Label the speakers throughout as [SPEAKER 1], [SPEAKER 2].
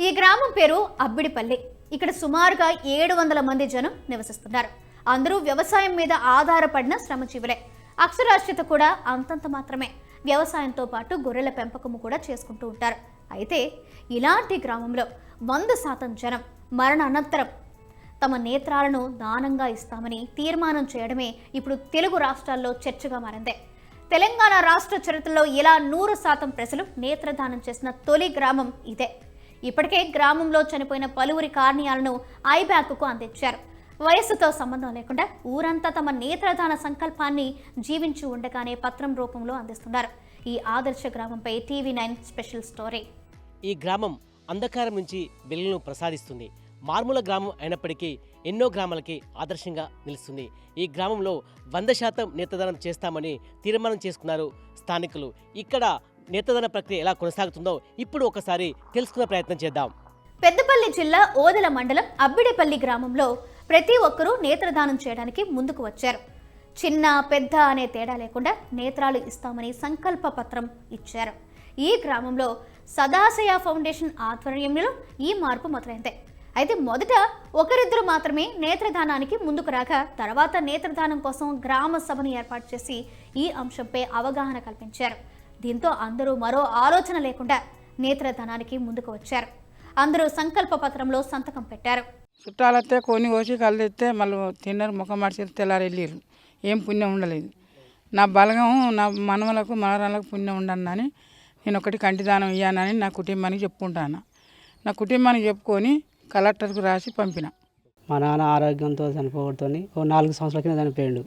[SPEAKER 1] ఈ గ్రామం పేరు అబ్బిడిపల్లి. ఇక్కడ సుమారుగా 700 మంది జనం నివసిస్తున్నారు. అందరూ వ్యవసాయం మీద ఆధారపడిన శ్రమజీవులే. అక్షరాస్యత కూడా అంతంత మాత్రమే. వ్యవసాయంతో పాటు గొర్రెల పెంపకము కూడా చేసుకుంటూ ఉంటారు. అయితే ఇలాంటి గ్రామంలో 100% జనం మరణ అనంతరం తమ నేత్రాలను దానంగా ఇస్తామని తీర్మానం చేయడమే ఇప్పుడు తెలుగు రాష్ట్రాల్లో చర్చగా మారింది. తెలంగాణ రాష్ట్ర చరిత్రలో ఇలా 100% ప్రజలు నేత్రదానం చేసిన తొలి గ్రామం ఇదే. ఇప్పటికే గ్రామంలో చనిపోయిన పలువురి కార్నియాలను ఐబ్యాక్కు అందించారు. వయస్సుతో సంబంధం లేకుండా ఊరంతా తమ నేత్రదాన సంకల్పాన్ని జీవించి ఉండగానే పత్రం రూపంలో అందిస్తున్నారు. ఈ ఆదర్శ గ్రామంపై TV9 స్పెషల్ స్టోరీ.
[SPEAKER 2] ఈ గ్రామం అంధకారం నుంచి వెలుగును ప్రసాదిస్తుంది. మార్మూల గ్రామం అయినప్పటికీ ఎన్నో గ్రామాలకి ఆదర్శంగా నిలుస్తుంది. ఈ గ్రామంలో 100% నేత్రదానం చేస్తామని తీర్మానం చేసుకున్నారు స్థానికులు. ఇక్కడ నేత్రదాన ప్రక్రియ ఎలా కొనసాగుతుందో ఇప్పుడు ఒకసారి తెలుసుకునే ప్రయత్నం చేద్దాం.
[SPEAKER 1] పెద్దపల్లి జిల్లా ఓదెల మండలం అబ్బిడిపల్లి గ్రామంలో ప్రతి ఒక్కరూ నేత్రదానం చేయడానికి ముందుకు వచ్చారు. చిన్న పెద్ద అనే తేడా లేకుండా నేత్రాలు ఇస్తామని సంకల్ప పత్రం ఇచ్చారు. ఈ గ్రామంలో సదాశయ ఫౌండేషన్ ఆధ్వర్యంలో ఈ మార్పు మొదలైంది. అయితే మొదట ఒకరిద్దరు మాత్రమే నేత్రదానానికి ముందుకు రాగా తర్వాత నేత్రదానం కోసం గ్రామ సభను ఏర్పాటు చేసి ఈ అంశంపై అవగాహన కల్పించారు. దీంతో అందరూ మరో ఆలోచన లేకుండా నేత్రదానానికి ముందుకు వచ్చారు. అందరూ సంకల్ప పత్రంలో సంతకం పెట్టారు.
[SPEAKER 3] చుట్టాలతే కొన్ని కోసి కళ్ళు తెస్తే మళ్ళీ తిన్నారు, ముఖం మడిచి తెల్లారు వెళ్ళారు. ఏం పుణ్యం ఉండలేదు. నా బలగం నా మనవలకు మనవరాలకు పుణ్యం ఉండనని నేను ఒకటి కంటి దానం ఇయ్యానని నా కుటుంబానికి చెప్పుకుంటాను. నా కుటుంబానికి చెప్పుకొని కలెక్టర్కు రాసి పంపిన.
[SPEAKER 4] మా నాన్న ఆరోగ్యంతో చనిపోవడంతో ఓ 4 సంవత్సరాల కింద చనిపోయాడు.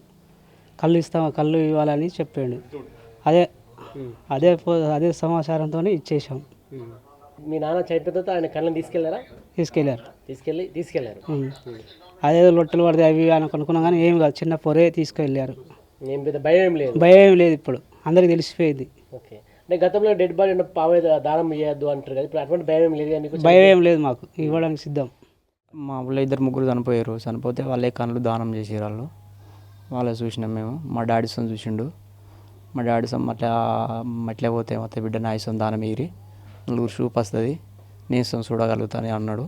[SPEAKER 4] కళ్ళు ఇవ్వాలని చెప్పాడు. అదే సమాచారంతో ఇచ్చేసాం.
[SPEAKER 2] మీ నాన్న చనిపోయిన తర్వాత ఆయన కళ్ళని తీసుకెళ్లారు.
[SPEAKER 4] అదే లొట్టలు పడితే అవి అనుకున్నాం కానీ ఏం కాదు, చిన్న పొరే తీసుకెళ్ళారు. భయం ఏం లేదు. ఇప్పుడు అందరికి తెలిసిపోయింది.
[SPEAKER 2] ఓకే, అంటే గతంలో డెడ్ బాడీ దానం ఇవ్వద్దు అంటారు కదా, ఇప్పుడు అటువంటి
[SPEAKER 4] భయం ఏం లేదు. మాకు ఇవ్వడానికి సిద్ధం.
[SPEAKER 5] మా ఊళ్ళో 2-3 చనిపోయారు. చనిపోతే వాళ్ళే కళ్ళు దానం చేసేవాళ్ళు. వాళ్ళే చూసినాం మేము. మా డాడీ సొంత చూసిండు. మా డాడీ సొమ్ము అట్లే పోతే మొత్తం బిడ్డ నా ఇష్టం దానం ఎగిరి 4 చూపు వస్తుంది, నీ ఇష్టం చూడగలుగుతాను అన్నాడు.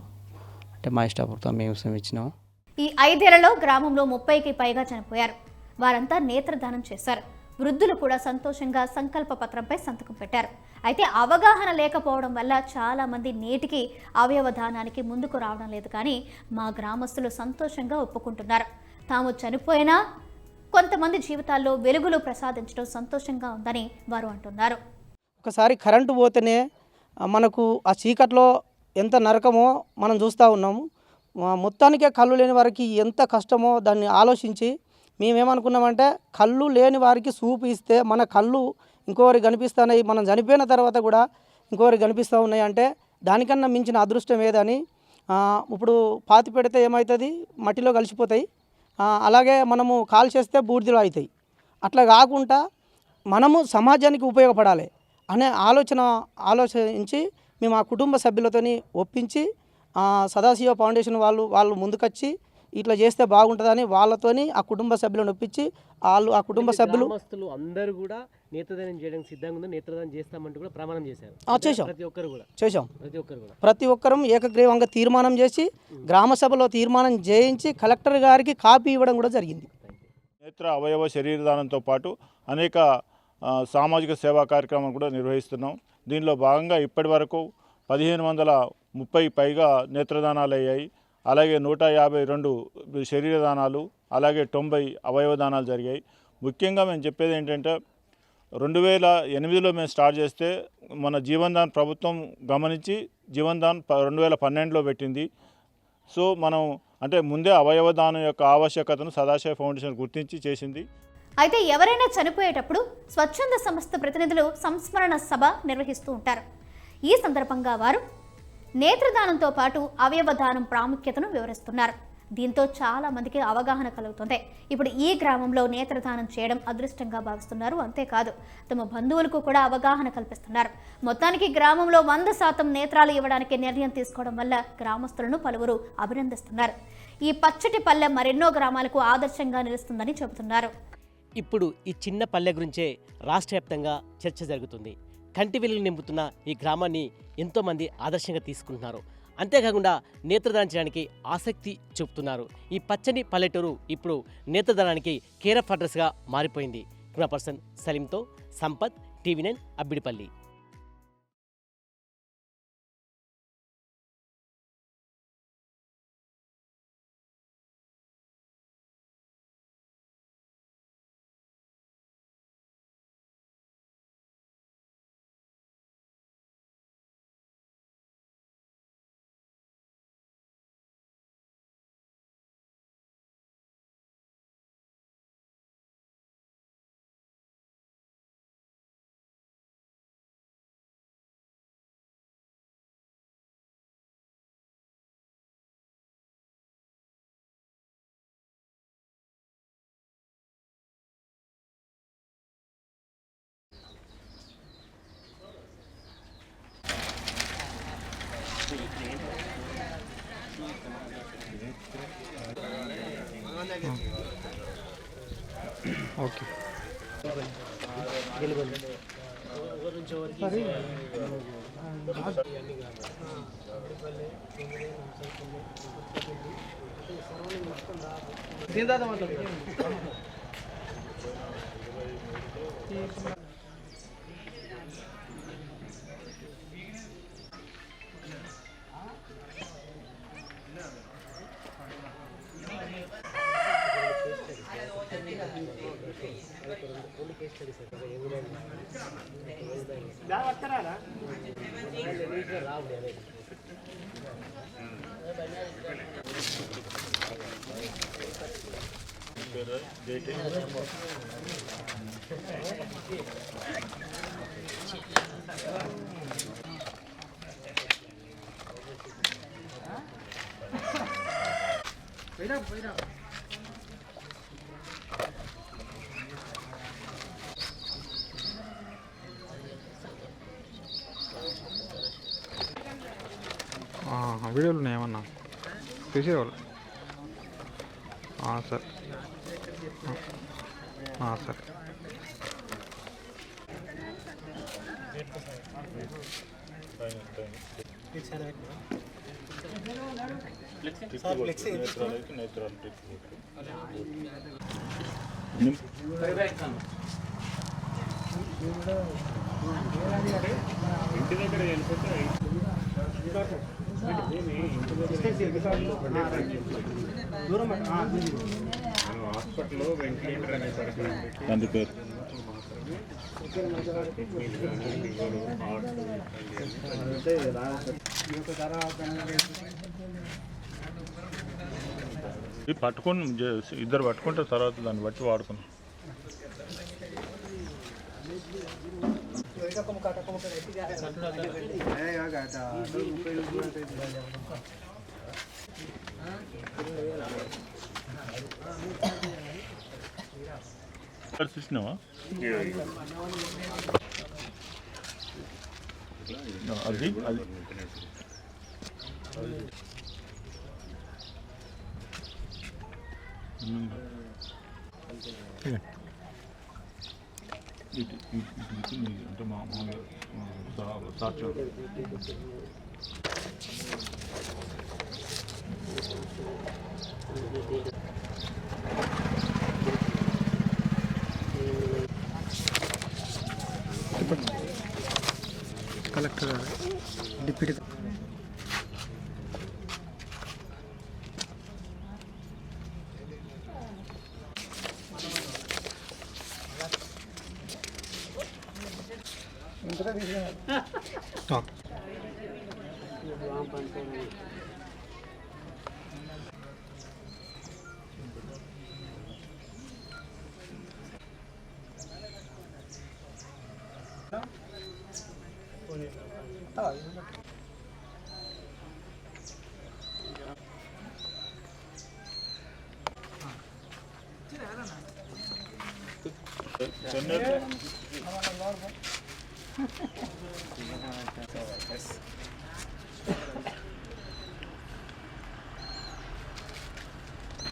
[SPEAKER 5] అంటే మా ఇష్టపూర్తం మేము ఇష్టం ఇచ్చినాము.
[SPEAKER 1] ఈ 5 ఏళ్లలో గ్రామంలో 30కి పైగా చనిపోయారు. వారంతా నేత్రదానం చేశారు. వృద్ధులు కూడా సంతోషంగా సంకల్ప పత్రంపై సంతకం పెట్టారు. అయితే అవగాహన లేకపోవడం వల్ల చాలా మంది నేటికి అవయవ దానానికి ముందుకు రావడం లేదు. కానీ మా గ్రామస్తులు సంతోషంగా ఒప్పుకుంటున్నారు. తాము చనిపోయినా కొంతమంది జీవితాల్లో వెలుగులు ప్రసాదించడం సంతోషంగా ఉందని వారు అంటున్నారు.
[SPEAKER 6] ఒకసారి కరెంటు పోతేనే మనకు ఆ చీకట్లో ఎంత నరకమో మనం చూస్తూ ఉన్నాము. మొత్తానికే కళ్ళు లేని వారికి ఎంత కష్టమో దాన్ని ఆలోచించి మేమేమనుకున్నామంటే కళ్ళు లేని వారికి చూపు ఇస్తే మన కళ్ళు ఇంకోరికి కనిపిస్తున్నాయి, మనం చనిపోయిన తర్వాత కూడా ఇంకోరికి కనిపిస్తూ ఉన్నాయి అంటే దానికన్నా మించిన అదృష్టం ఏదని. ఇప్పుడు పాతి పెడితే ఏమవుతుంది, మట్టిలో కలిసిపోతాయి. అలాగే మనము కాల్ చేస్తే బూడిదలో అవుతాయి. అట్లా కాకుండా మనము సమాజానికి ఉపయోగపడాలి అనే ఆలోచించి మేము ఆ కుటుంబ సభ్యులతో ఒప్పించి సదాశివ ఫౌండేషన్ వాళ్ళు ముందుకొచ్చి ఇట్లా చేస్తే బాగుంటుందని వాళ్ళతోని ఆ కుటుంబ సభ్యులను ఒప్పించి ఆ కుటుంబ సభ్యులు
[SPEAKER 2] అందరూ కూడా నేత్రదానం చేయడానికి సిద్ధంగా ఉంది. నేత్రదానం చేస్తామంటూ కూడా ప్రమాణం చేశారు.
[SPEAKER 6] ప్రతి ఒక్కరూ ఏకగ్రీవంగా తీర్మానం చేసి గ్రామ సభలో తీర్మానం చేయించి కలెక్టర్ గారికి కాపీ ఇవ్వడం కూడా జరిగింది.
[SPEAKER 7] నేత్ర అవయవ శరీరదానంతో పాటు అనేక సామాజిక సేవా కార్యక్రమాలు కూడా నిర్వహిస్తున్నాం. దీనిలో భాగంగా ఇప్పటి వరకు 1530 పైగా నేత్రదానాలు అయ్యాయి. అలాగే 152 శరీరదానాలు, అలాగే 90 అవయవ దానాలు జరిగాయి. ముఖ్యంగా మేము చెప్పేది ఏంటంటే 2008లో మేము స్టార్ట్ చేస్తే మన జీవన్దాన్ ప్రభుత్వం గమనించి జీవన్దాన్ 2012లో పెట్టింది. సో మనం అంటే ముందే అవయవ దానం యొక్క ఆవశ్యకతను సదాశయ ఫౌండేషన్ గుర్తించి చేసింది.
[SPEAKER 1] అయితే ఎవరైనా చనిపోయేటప్పుడు స్వచ్ఛంద సంస్థ ప్రతినిధులు సంస్మరణ సభ నిర్వహిస్తూ ఉంటారు. ఈ సందర్భంగా వారు నేత్రదానంతో పాటు అవయవ దానం ప్రాముఖ్యతను వివరిస్తున్నారు. దీంతో చాలా మందికి అవగాహన కలుగుతుంది. ఇప్పుడు ఈ గ్రామంలో నేత్రదానం చేయడం అదృష్టంగా భావిస్తున్నారు. అంతేకాదు తమ బంధువులకు కూడా అవగాహన కల్పిస్తున్నారు. మొత్తానికి గ్రామంలో 100% నేత్రాలు ఇవ్వడానికి నిర్ణయం తీసుకోవడం వల్ల గ్రామస్తులను పలువురు అభినందిస్తున్నారు. ఈ పచ్చటి పల్లె మరెన్నో గ్రామాలకు ఆదర్శంగా నిలుస్తుందని చెబుతున్నారు.
[SPEAKER 2] ఇప్పుడు ఈ చిన్న పల్లె గురించే రాష్ట్ర వ్యాప్తంగా చర్చ జరుగుతుంది. కంటి వెలుగులు నింపుతున్న ఈ గ్రామాన్ని ఎంతోమంది ఆదర్శంగా తీసుకుంటున్నారు. అంతేకాకుండా నేత్రదానం చేయడానికి ఆసక్తి చూపుతున్నారు. ఈ పచ్చని పల్లెటూరు ఇప్పుడు నేత్రదానానికి కేర్ ఆఫ్ అడ్రస్గా మారిపోయింది. కెమెరా పర్సన్ సలీంతో సంపత్, TV9 అబ్బిడిపల్లి.
[SPEAKER 8] ఓకే వీడియోలు ఉన్నాయి ఏమన్నా తీసేవాళ్ళు? సరే సరే. హాస్పిటల్లో వెంటిలేటర్ అనే పరిస్థితి పేరు
[SPEAKER 7] పట్టుకొని ఇద్దరు పట్టుకుంటారు, తర్వాత దాన్ని బట్టి వాడుకున్నాం. చూసినావా అది అది అంటే మామూలుగా సాక్షి
[SPEAKER 8] కలెక్టర్ డిప్యూటీ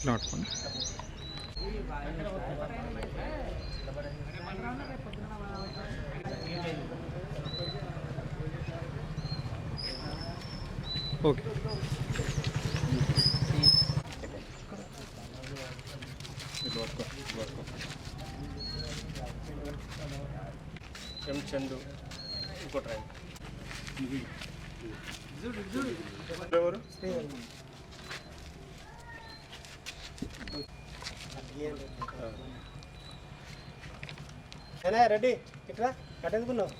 [SPEAKER 8] పట్టుకోండి. ఓకే.
[SPEAKER 2] చందు ఇంకో ట్రైన్
[SPEAKER 7] ఎవరు
[SPEAKER 6] రెడ్డి ఇక్కడ కట్టెందుకున్నావు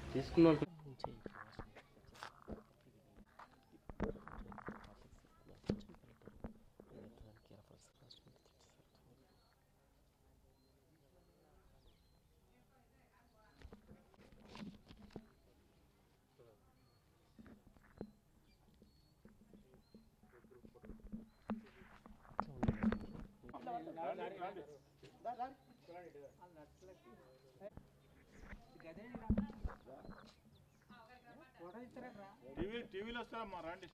[SPEAKER 2] తీసుకున్నాం.
[SPEAKER 7] టీవీలో వస్తారమ్మా రండి.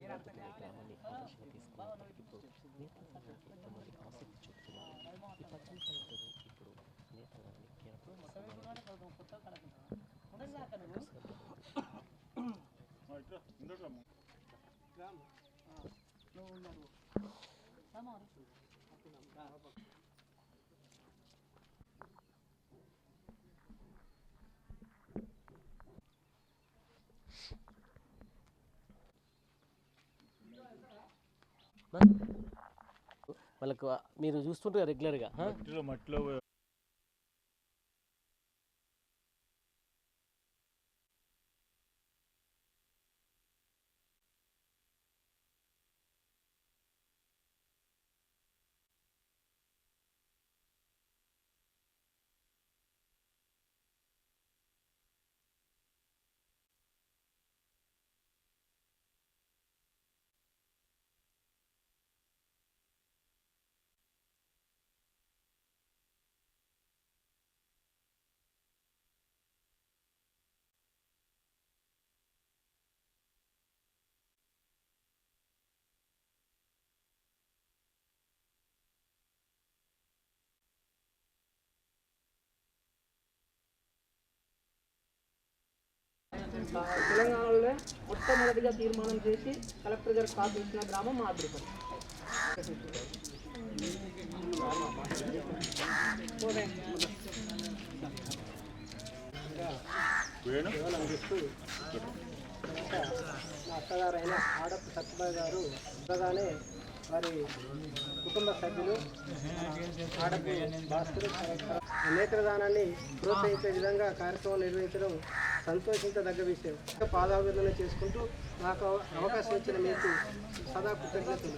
[SPEAKER 2] వాళ్ళకు మీరు చూస్తుంటారు రెగ్యులర్గా
[SPEAKER 7] మట్టిలో
[SPEAKER 6] తెలంగాణలో మొట్టమొదటిగా తీర్మానం చేసి కలెక్టర్ గారు కాపీ ఇచ్చిన గ్రామం మా అభివృద్ధి. మా అత్తగారైన ఆడపు సత్యబాయి గారు ఉండగానే వారి కుటుంబ సభ్యులు ఆడపు భాస్కర్ నేత్రదానాన్ని ప్రోత్సహించే విధంగా కార్యక్రమం నిర్వహించడం సంతోషించదగ్గ విషయం. పాదాభివందన చేసుకుంటూ నాకు అవకాశం ఇచ్చిన మీకు సదా కృతజ్ఞతలు.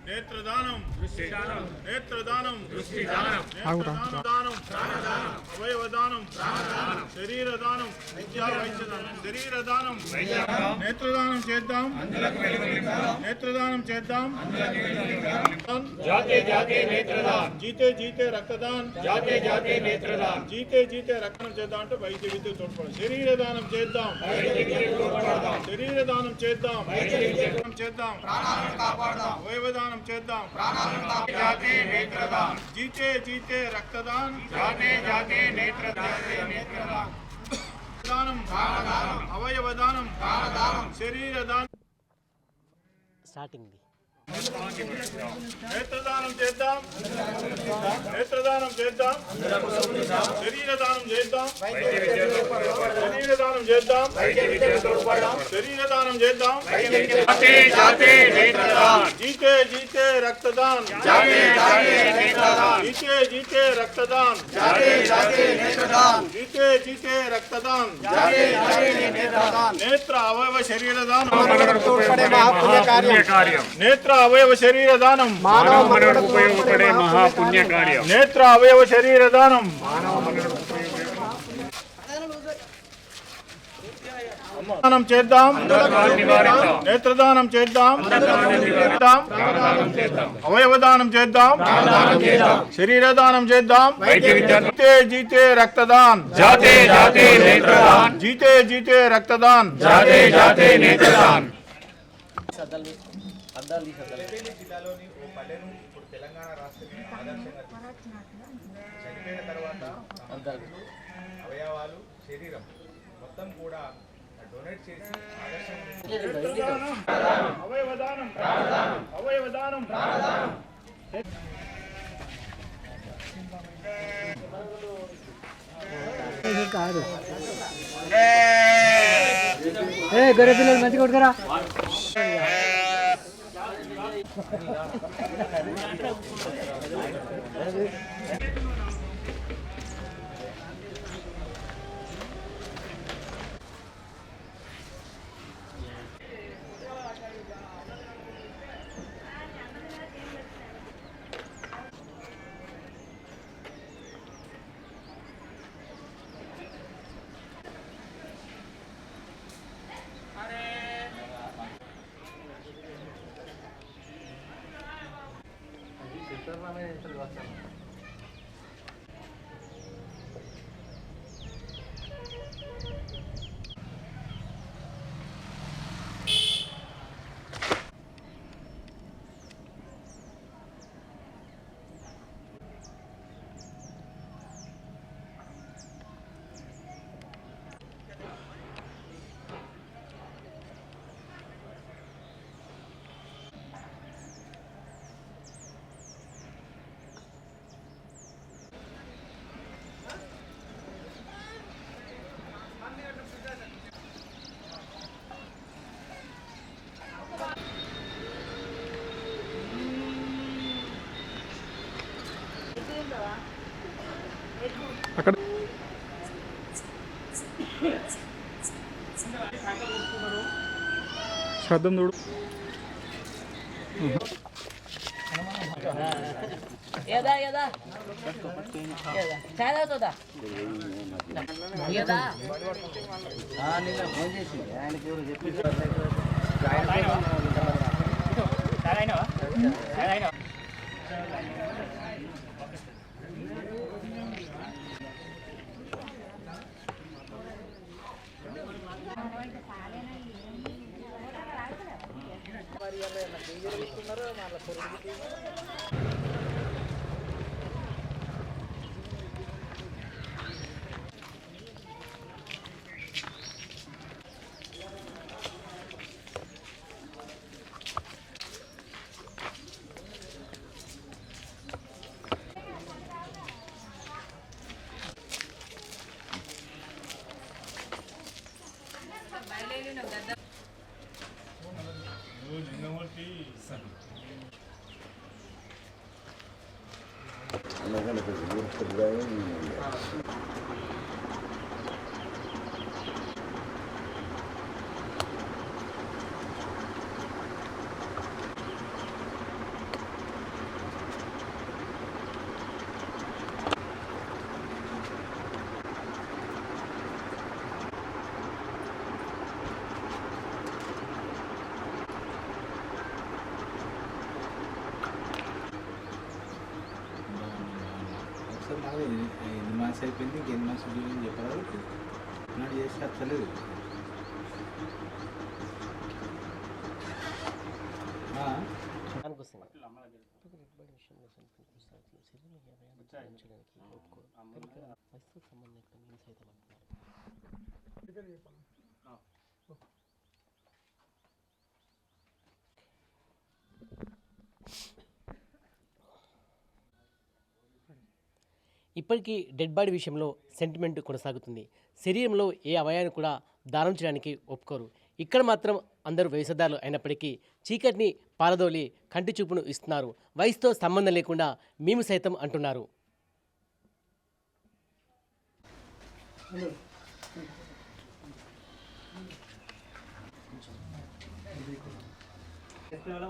[SPEAKER 7] నేత్రదానం నేత్రదానం నేత్రదానం అవయవదానం శరీరదానం విద్యా వైద్యదానం శరీరదానం నేత్రదానం చేద్దాం నేత్రదానం చేద్దాం జాతే జాతే నేత్రదాన్ జీతే జీతే రక్తదాన్ జాతే జాతే నేత్రదాన్ జీతే జీతే రక్తం చేద్దాం అంటే వైద్య విద్య తోడ్పడాలి. శరీరదానం చేద్దాం శరీరదానం చేద్దాం చేద్దాం అవయవదానం చేద్దాం జాతే నేత్రదాన్ జీతే జీతే రక్తదాన్ జాతే జాతే నేత్రదాన్ దానం అవయవదానం శరీరదానం
[SPEAKER 2] స్టార్టింగ్ది
[SPEAKER 7] నేత్రదానం చేద్దాం, నేత్రదానం చేద్దాం, శరీరదానం చేద్దాం, శరీరదానం చేద్దాం, శరీరదానం చేద్దాం. జీతే జీతే రక్తదాन, जीते जीते रक्तदान, जीते जीते रक्तदान, नेत्र अवयव शरीर दान, नेत्र अवयव शरीर दानम, उपयोगपడే महापुण्य कार्य, नेत्र अवयव शरीर दानम, దానం చేద్దాం, నేత్రదానం చేద్దాం, అవయవదానం చేద్దాం, శరీరదానం చేద్దాం. జీతే జీతే రక్తదాన్, జాతే జాతే నేత్రదాన్, జీతే జీతే రక్తదాన్, జాతే జాతే నేత్రదాన్.
[SPEAKER 9] జిల్లాలోని ఓ పల్లెను ఇప్పుడు తెలంగాణ రాష్ట్రమే ఆదర్శంగా చనిపోయిన తర్వాత అవయవాలు శరీరం మొత్తం కూడా డొనేట్ చేసి
[SPEAKER 7] అవయవదానం, అవయవదానం.
[SPEAKER 4] కాదు గొర్రె పిల్లలు మంచి కొడుకురా.
[SPEAKER 8] అక్కడ శ్రద్ధం చూడు.
[SPEAKER 9] ఎన్ని మాస్ అయిపోయింది, ఇంకెన్ని మాస్ చెప్పాలి నాడు చేసి వస్తలేదు.
[SPEAKER 2] సంబంధం ఇప్పటికీ డెడ్ బాడీ విషయంలో సెంటిమెంట్ కొనసాగుతుంది. శరీరంలో ఏ అవయాన్ని కూడా దానం చేయడానికి ఒప్పుకోరు. ఇక్కడ మాత్రం అందరూ వయసుదారులు అయినప్పటికీ చీకటిని పారదోలి కంటి చూపును ఇస్తున్నారు. వయసుతో సంబంధం లేకుండా మేము సైతం అంటున్నారు.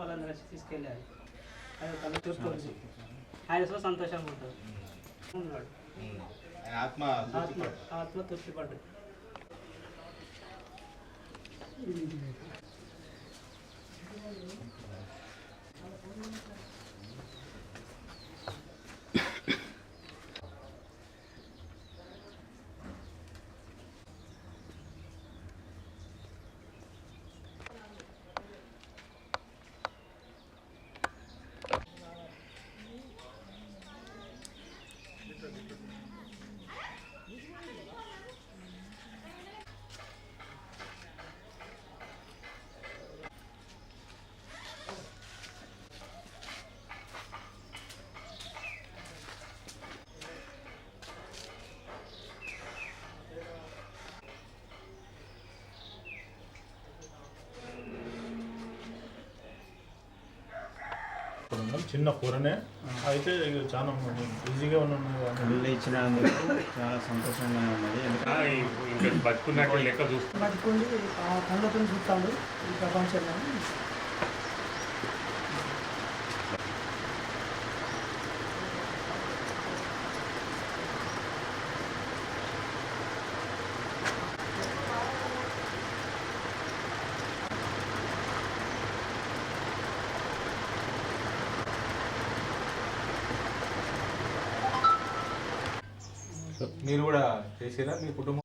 [SPEAKER 4] వాళ్ళందరూ వచ్చి తీసుకెళ్ళారు. అది తన చూపు ఆయన సో సంతోషంగా ఉంటుంది. ఉన్నాడు. ఆత్మ తృప్తిపడ్డది.
[SPEAKER 7] చిన్న కూరనే అయితే చాలా ఈజీగా
[SPEAKER 9] పిల్లలు ఇచ్చినందుకు చాలా సంతోషంగా ఉన్నది. ఎందుకంటే
[SPEAKER 7] బతుకున్నట్టు లెక్క
[SPEAKER 6] బతుకుండి కళ్ళతో చూస్తాడు ఈ ప్రపంచంలో.
[SPEAKER 9] మీరు కూడా చేసిరా మీ కుటుంబం?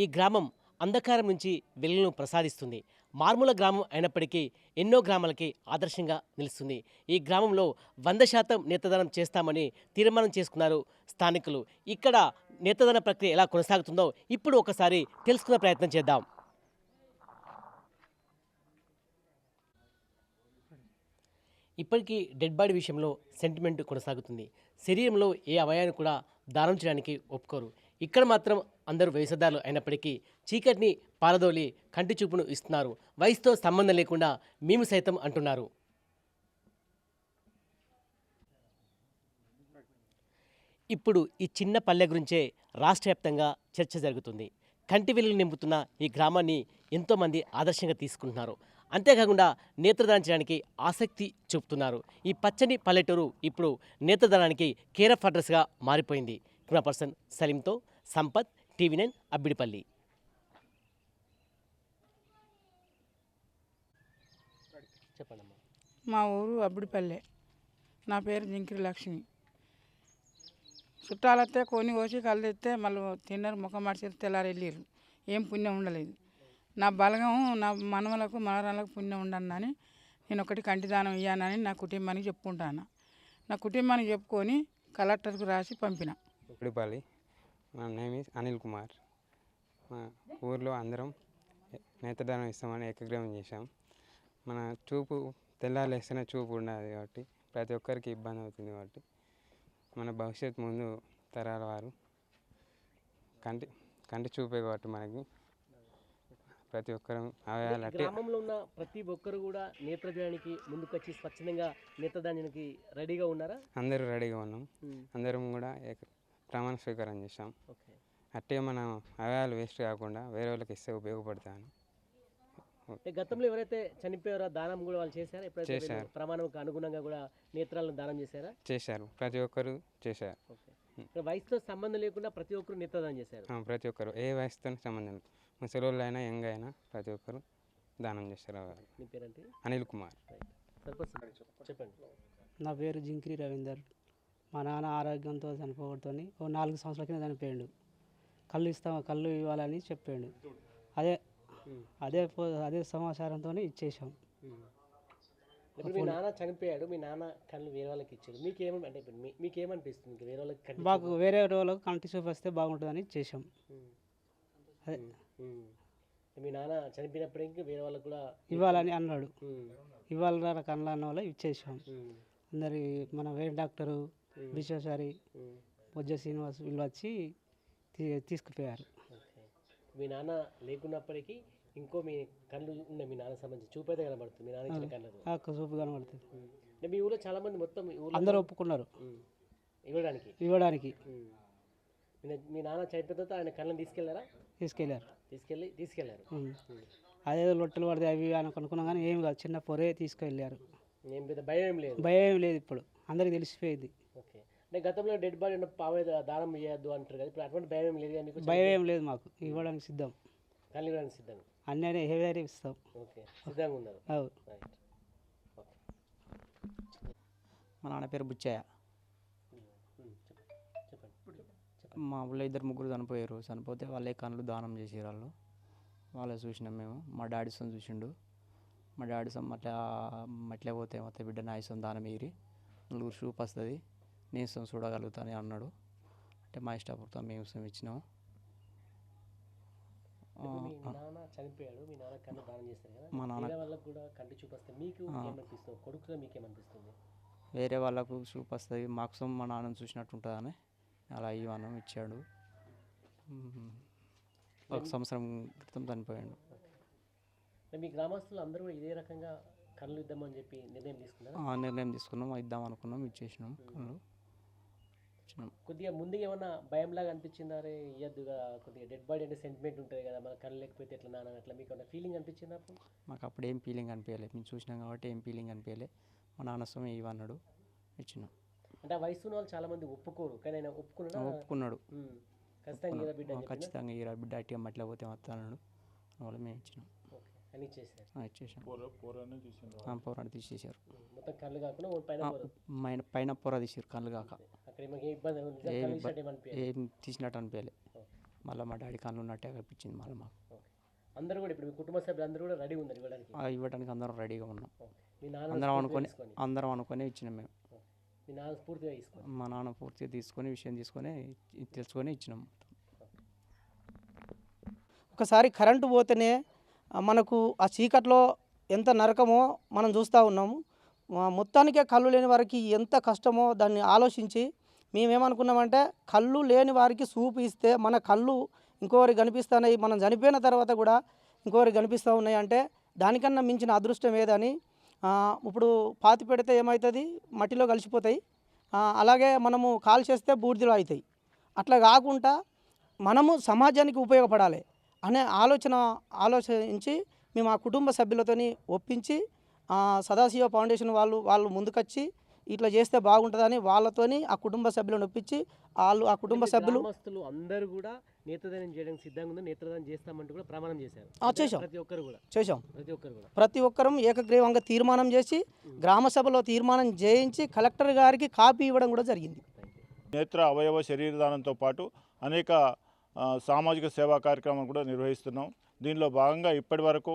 [SPEAKER 2] ఈ గ్రామం అంధకారం నుంచి వెలుగును ప్రసాదిస్తుంది. మారుమూల గ్రామం అయినప్పటికీ ఎన్నో గ్రామాలకి ఆదర్శంగా నిలుస్తుంది. ఈ గ్రామంలో 100% నేత్రదానం చేస్తామని తీర్మానం చేసుకున్నారు స్థానికులు. ఇక్కడ నేత్రదాన ప్రక్రియ ఎలా కొనసాగుతుందో ఇప్పుడు ఒకసారి తెలుసుకునే ప్రయత్నం చేద్దాం. ఇప్పటికీ డెడ్ బాడీ విషయంలో సెంటిమెంట్ కొనసాగుతుంది. శరీరంలో ఏ అవయాన్ని కూడా దానం చేయడానికి ఒప్పుకోరు. ఇక్కడ మాత్రం అందరూ వయసుదారులు అయినప్పటికీ చీకటిని పారదోలి కంటి చూపును ఇస్తున్నారు. వయసుతో సంబంధం లేకుండా మేము సైతం అంటున్నారు. ఇప్పుడు ఈ చిన్న పల్లె గురించే రాష్ట్ర వ్యాప్తంగా చర్చ జరుగుతుంది. కంటి వెలుగులు నింపుతున్న ఈ గ్రామాన్ని ఎంతోమంది ఆదర్శంగా తీసుకుంటున్నారు. అంతేకాకుండా నేత్రదానం చేయడానికి ఆసక్తి చూపుతున్నారు. ఈ పచ్చని పల్లెటూరు ఇప్పుడు నేత్రదానానికి కేర్ ఆఫ్ అడ్రస్గా మారిపోయింది. కెమెరా పర్సన్ సలీంతో సంపత్, TV9 అబ్బిడిపల్లి. చెప్పండమ్మా.
[SPEAKER 3] మా ఊరు అబ్బిడిపల్లె. నా పేరు జింకిరి లక్ష్మి. చుట్టాలతే కొని కోసి కళ్ళు తెస్తే మళ్ళీ తిన్నారు, ముఖం మడిచి తెల్లారి వెళ్ళారు. ఏం పుణ్యం ఉండలేదు. నా బలగం నా మనవలకు మనరాలకు పుణ్యం ఉండనని నేను ఒకటి కంటి దానం ఇయ్యానని నా కుటుంబానికి చెప్పుకుంటాను. నా కుటుంబానికి చెప్పుకొని కలెక్టర్కు రాసి పంపిన.
[SPEAKER 10] అబ్బిడిపల్లి. మా నేమ్ ఈజ్ అనిల్ కుమార్. మా ఊర్లో అందరం నేత్రదానం ఇస్తామని ఏకగ్రీవం చేశాం. మన చూపు తెల్లారేస్తేనే చూపు ఉండదు కాబట్టి ప్రతి ఒక్కరికి ఇబ్బంది అవుతుంది కాబట్టి మన భవిష్యత్ ముందు తరాల వారు కంటి చూపే కాబట్టి మనకి ప్రతి ఒక్కరు అవయాలంటే
[SPEAKER 2] గ్రామంలో ఉన్న ప్రతి ఒక్కరు కూడా నేత్రదానానికి ముందుకొచ్చి స్వచ్ఛందంగా నేత్రదానానికి రెడీగా ఉన్నారా?
[SPEAKER 10] అందరూ రెడీగా ఉన్నాం. అందరం కూడా ప్రమాణ స్వీకారం చేశాం. అట్టే మన అవయాలు వేస్ట్ కాకుండా వేరే వాళ్ళకి ఇస్తే ఉపయోగపడతాను.
[SPEAKER 2] గతంలో ఎవరైతే చనిపోయారో దానం కూడా వాళ్ళు చేశారా? ఎప్పుడైతే ప్రమాణంకు అనుగుణంగా కూడా నేత్రాలను దానం చేశారా?
[SPEAKER 10] చేశారు. ప్రతి ఒక్కరు చేశారు.
[SPEAKER 2] వయసుతో సంబంధం లేకుండా ప్రతి ఒక్కరు నేత్రదానం చేశారు.
[SPEAKER 10] ప్రతి ఒక్కరు ఏ వయసుతో సంబంధం లేదు. ముసలోళ్ళు అయినా యంగ్ అయినా ప్రతి ఒక్కరు దానం చేస్తారు.
[SPEAKER 2] మీ పేరేంటి?
[SPEAKER 10] అనిల్ కుమార్.
[SPEAKER 2] చెప్పండి.
[SPEAKER 4] నా పేరు జింకిరి రవీందర్. మా నాన్న ఆరోగ్యంతో చనిపోవడంతో ఓ 4 సంవత్సరాల కింద చనిపోయాడు. కళ్ళు ఇవ్వాలని చెప్పాడు. అదే సమాచారంతో ఇచ్చేసాం.
[SPEAKER 2] ఇప్పుడు మీ నాన్న చనిపోయాడు, మీ నాన్న కళ్ళు వేరే వాళ్ళకి ఇచ్చాడు. మీకేమనిపిస్తుంది? వేరే వాళ్ళకి
[SPEAKER 4] మాకు వేరే వాళ్ళకి కంటి చూపు వస్తే బాగుంటుందని ఇచ్చేసాం. అదే
[SPEAKER 2] మీ నాన్న చనిపోయినప్పుడు ఇంకా వేరే వాళ్ళకి కూడా
[SPEAKER 4] ఇవ్వాలని అన్నాడు. ఇవ్వాలన్న కళ్ళు అన్న వాళ్ళు ఇచ్చేసాం. అందరి మన వేరే డాక్టరు విశ్వసారి బొజ్జ శ్రీనివాస్ వీళ్ళు వచ్చి తీసుకుపోయారు.
[SPEAKER 2] మీ నాన్న లేకున్నప్పటికీ ఇంకో మీ కళ్ళు ఉన్న మీ నాన్న సంబంధించి చూపు అయితే కనబడుతుంది. మీ నాన్న ఇచ్చిన కళ్ళకు
[SPEAKER 4] చూపు కనబడుతుంది.
[SPEAKER 2] మీ ఊళ్ళో చాలా మంది మొత్తం
[SPEAKER 4] అందరూ ఒప్పుకున్నారు ఇవ్వడానికి.
[SPEAKER 2] మీ నాన్న చనిపోయిన తర్వాత ఆయన కళ్ళని తీసుకెళ్ళారు.
[SPEAKER 4] అదేదో లొట్టలు పడితే అవి అనుకున్నాం కానీ ఏం కాదు, చిన్న పొరే తీసుకెళ్ళారు.
[SPEAKER 2] ఏం పెద్ద భయం
[SPEAKER 4] ఏం లేదు. ఇప్పుడు అందరికి తెలిసిపోయింది.
[SPEAKER 2] ఓకే. అంటే గతంలో డెడ్ బాడీ పావే దానం ఇవ్వద్దు అంటారు కదా, ఇప్పుడు అటువంటి భయం ఏం లేదు.
[SPEAKER 4] భయం ఏం లేదు మాకు. ఇవ్వడానికి సిద్ధం.
[SPEAKER 2] కళ్ళు ఇవ్వడానికి సిద్ధం.
[SPEAKER 4] అన్నీ ఏదైనా ఇస్తాం.
[SPEAKER 2] ఓకే, సిద్ధంగా ఉన్నారు.
[SPEAKER 5] మా నాన్న పేరు బుచ్చయ్య. మా ఊళ్ళో 2-3 చనిపోయారు. చనిపోతే వాళ్ళే కళ్ళు దానం చేసేవాళ్ళు. వాళ్ళే చూసినాం మేము. మా డాడీ సొంత చూసిండు. మా డాడీ సొంత మట్లే పోతే మొత్తం బిడ్డ నా ఇష్టం దానం ఇరి 4 చూపు వస్తుంది, నేను ఇష్టం చూడగలుగుతాను అన్నాడు. అంటే మా ఇష్టపూర్తం మేము ఇష్టం ఇచ్చినాము.
[SPEAKER 2] చనిపోయాడు, మీ నాన్న కళ్ళు దానం చేస్తారు కదా,
[SPEAKER 5] మా నాన్న
[SPEAKER 2] వాళ్ళకి కూడా కంటి చూపు వస్తే మీకు ఏమనిపిస్తుంది? కొడుకులో మీకేమనిపిస్తుంది?
[SPEAKER 5] వేరే వాళ్ళకు చూపు వస్తుంది, మాకు మా నాన్నని చూసినట్టు ఉంటుందని అలా ఇవ్వనం ఇచ్చాడు. 1 సంవత్సరం క్రితం చనిపోయాడు.
[SPEAKER 2] మీ గ్రామస్తులు అందరూ ఇదే రకంగా కళ్ళు ఇద్దామని చెప్పి
[SPEAKER 5] నిర్ణయం తీసుకున్నాం, ఇద్దాం అనుకున్నాం, ఇచ్చేసినాం. కళ్ళు ఇచ్చినాం.
[SPEAKER 2] కొద్దిగా ముందుగా ఏమన్నా భయంలాగా అనిపించిందా? అరే ఇయ్యద్దుగా, కొద్దిగా డెడ్ బాడీ అంటే సెంటిమెంట్ ఉంటుంది కదా, మన కళ్ళు లేకపోతే ఎట్లా నాన్న అట్లా మీకు ఏమన్నా ఫీలింగ్ అనిపించిందా?
[SPEAKER 5] మాకు అప్పుడు ఏం ఫీలింగ్ అనిపించలేదు. మేము చూసినాం కాబట్టి ఏం ఫీలింగ్ అనిపించలేదు. మా నాన్న స్వామి ఇవ్వన్నాడు, ఇచ్చినాం.
[SPEAKER 2] అంటే ఆ వయసు వాళ్ళు చాలా మంది ఒప్పుకోరు, కానీ ఆయన ఒప్పుకున్నాడు.
[SPEAKER 5] ఖచ్చితంగా ఈ బిడ్డ అట్టిగా మట్టిలో పోతే వస్తాడు వాళ్ళు మేము ఇచ్చినాం. ఇచ్చేసాం. పొరాన్ని తీసేసారు. పైన పొర తీసారు, కళ్ళు కాక ఏం తీసినట్టు అనిపించలే. మళ్ళీ మా డాడీ కళ్ళు ఉన్నట్టే అనిపించింది. మళ్ళీ మాకు ఇవ్వడానికి అందరం రెడీగా ఉన్నాం. అందరం అనుకొని ఇచ్చినాం మేము. మా నాన్న పూర్తిగా తీసుకొని విషయం తీసుకొని తెలుసుకొని ఇచ్చినాం.
[SPEAKER 6] ఒకసారి కరెంటు పోతేనే మనకు ఆ చీకట్లో ఎంత నరకమో మనం చూస్తూ ఉన్నాము. మొత్తానికే కళ్ళు లేని వారికి ఎంత కష్టమో దాన్ని ఆలోచించి మేమేమనుకున్నామంటే, కళ్ళు లేని వారికి చూపు ఇస్తే మన కళ్ళు ఇంకోరికి కనిపిస్తున్నాయి, మనం చనిపోయిన తర్వాత కూడా ఇంకోరికి కనిపిస్తూ ఉన్నాయి అంటే దానికన్నా మించిన అదృష్టం ఏదని. ఇప్పుడు పాతి పెడితే ఏమవుతుంది, మట్టిలో కలిసిపోతాయి. అలాగే మనము కాల్ చేస్తే బూడిదలు అవుతాయి. అట్లా కాకుండా మనము సమాజానికి ఉపయోగపడాలి అనే ఆలోచించి మేము ఆ కుటుంబ సభ్యులతోని ఒప్పించి సదాశివ ఫౌండేషన్ వాళ్ళు ముందుకొచ్చి ఇట్లా చేస్తే బాగుంటుందని వాళ్ళతోని ఆ కుటుంబ సభ్యులను ఒప్పించి ఆ కుటుంబ సభ్యులు
[SPEAKER 2] గ్రామస్తులు అందరూ కూడా నేత్రదానం చేయడానికి సిద్ధంగా ఉంది, నేత్రదానం చేస్తామంటూ కూడా ప్రమాణం చేశారు.
[SPEAKER 6] చేశాం.
[SPEAKER 2] ప్రతి ఒక్కరు కూడా
[SPEAKER 6] చేశాం.
[SPEAKER 2] ప్రతి
[SPEAKER 6] ఒక్కరం ఏకగ్రీవంగా తీర్మానం చేసి గ్రామ సభలో తీర్మానం చేయించి కలెక్టర్ గారికి కాపీ ఇవ్వడం కూడా జరిగింది.
[SPEAKER 7] నేత్ర అవయవ శరీరదానంతో పాటు అనేక సామాజిక సేవా కార్యక్రమాలు కూడా నిర్వహిస్తున్నాం. దీనిలో భాగంగా ఇప్పటి వరకు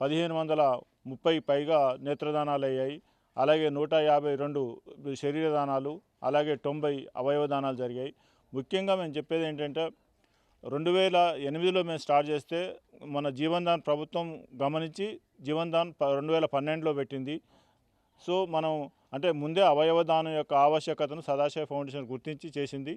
[SPEAKER 7] 1530 పైగా నేత్రదానాలు అయ్యాయి. అలాగే 152 శరీర దానాలు, అలాగే 90 అవయవ దానాలు జరిగాయి. ముఖ్యంగా మేము చెప్పేది ఏంటంటే 2008లో మేము స్టార్ట్ చేస్తే మన జీవన్ దాన్ ప్రభుత్వం గమనించి జీవన్ దాన్ 2012లో పెట్టింది. సో మనం అంటే ముందే అవయవ దానం యొక్క ఆవశ్యకతను సదాశివ ఫౌండేషన్ గుర్తించి చేసింది.